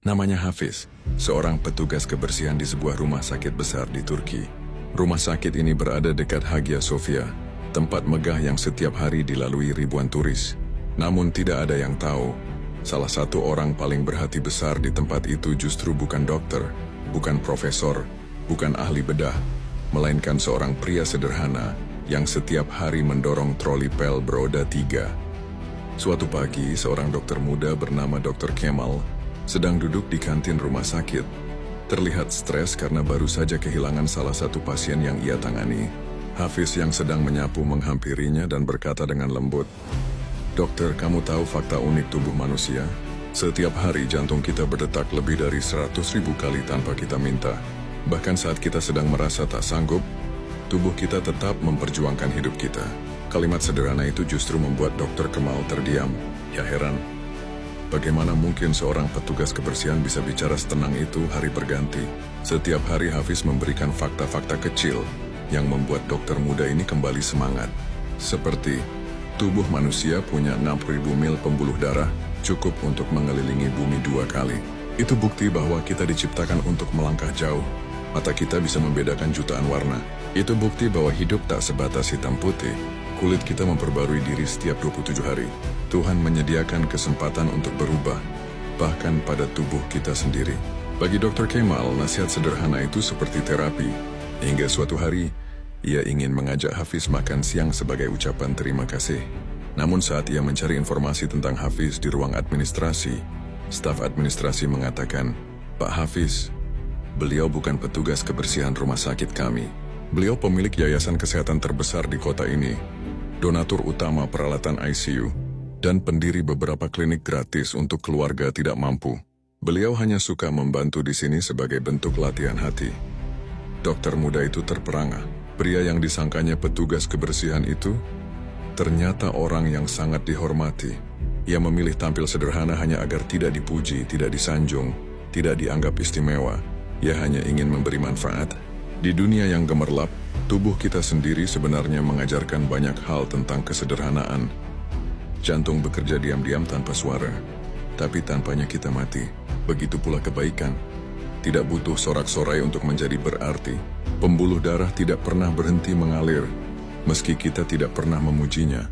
Namanya Hafiz, seorang petugas kebersihan di sebuah rumah sakit besar di Turki. Rumah sakit ini berada dekat Hagia Sophia, tempat megah yang setiap hari dilalui ribuan turis. Namun tidak ada yang tahu, salah satu orang paling berhati besar di tempat itu justru bukan dokter, bukan profesor, bukan ahli bedah, melainkan seorang pria sederhana yang setiap hari mendorong troli pel beroda 3. Suatu pagi, seorang dokter muda bernama Dr. Kemal sedang duduk di kantin rumah sakit. Terlihat stres karena baru saja kehilangan salah satu pasien yang ia tangani. Hafiz yang sedang menyapu menghampirinya dan berkata dengan lembut, "Dokter, kamu tahu fakta unik tubuh manusia? Setiap hari jantung kita berdetak lebih dari 100.000 kali tanpa kita minta. Bahkan saat kita sedang merasa tak sanggup, tubuh kita tetap memperjuangkan hidup kita." Kalimat sederhana itu justru membuat Dr. Kemal terdiam. Ya heran, bagaimana mungkin seorang petugas kebersihan bisa bicara setenang itu hari berganti? Setiap hari Hafiz memberikan fakta-fakta kecil yang membuat dokter muda ini kembali semangat. Seperti, tubuh manusia punya 6.000 mil pembuluh darah, cukup untuk mengelilingi bumi 2 kali. Itu bukti bahwa kita diciptakan untuk melangkah jauh. Mata kita bisa membedakan jutaan warna. Itu bukti bahwa hidup tak sebatas hitam putih. Kulit kita memperbarui diri setiap 27 hari. Tuhan menyediakan kesempatan untuk berubah, bahkan pada tubuh kita sendiri. Bagi Dr. Kemal, nasihat sederhana itu seperti terapi. Hingga suatu hari, ia ingin mengajak Hafiz makan siang sebagai ucapan terima kasih. Namun saat ia mencari informasi tentang Hafiz di ruang administrasi, staf administrasi mengatakan, "Pak Hafiz, beliau bukan petugas kebersihan rumah sakit kami. Beliau pemilik yayasan kesehatan terbesar di kota ini, donatur utama peralatan ICU, dan pendiri beberapa klinik gratis untuk keluarga tidak mampu. Beliau hanya suka membantu di sini sebagai bentuk latihan hati." Dokter muda itu terperangah. Pria yang disangkanya petugas kebersihan itu ternyata orang yang sangat dihormati. Ia memilih tampil sederhana hanya agar tidak dipuji, tidak disanjung, tidak dianggap istimewa. Ia hanya ingin memberi manfaat. Di dunia yang gemerlap, tubuh kita sendiri sebenarnya mengajarkan banyak hal tentang kesederhanaan. Jantung bekerja diam-diam tanpa suara, tapi tanpanya kita mati. Begitu pula kebaikan. Tidak butuh sorak-sorai untuk menjadi berarti. Pembuluh darah tidak pernah berhenti mengalir, meski kita tidak pernah memujinya.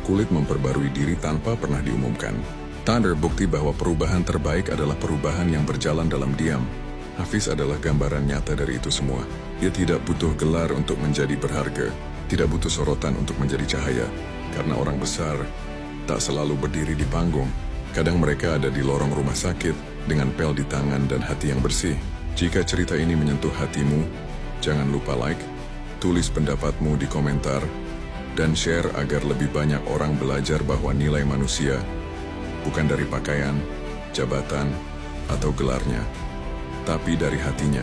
Kulit memperbarui diri tanpa pernah diumumkan. Tanda bukti bahwa perubahan terbaik adalah perubahan yang berjalan dalam diam. Hafiz adalah gambaran nyata dari itu semua. Dia tidak butuh gelar untuk menjadi berharga, tidak butuh sorotan untuk menjadi cahaya, karena orang besar tak selalu berdiri di panggung. Kadang mereka ada di lorong rumah sakit dengan pel di tangan dan hati yang bersih. Jika cerita ini menyentuh hatimu, jangan lupa like, tulis pendapatmu di komentar, dan share agar lebih banyak orang belajar bahwa nilai manusia bukan dari pakaian, jabatan, atau gelarnya, tapi dari hatinya.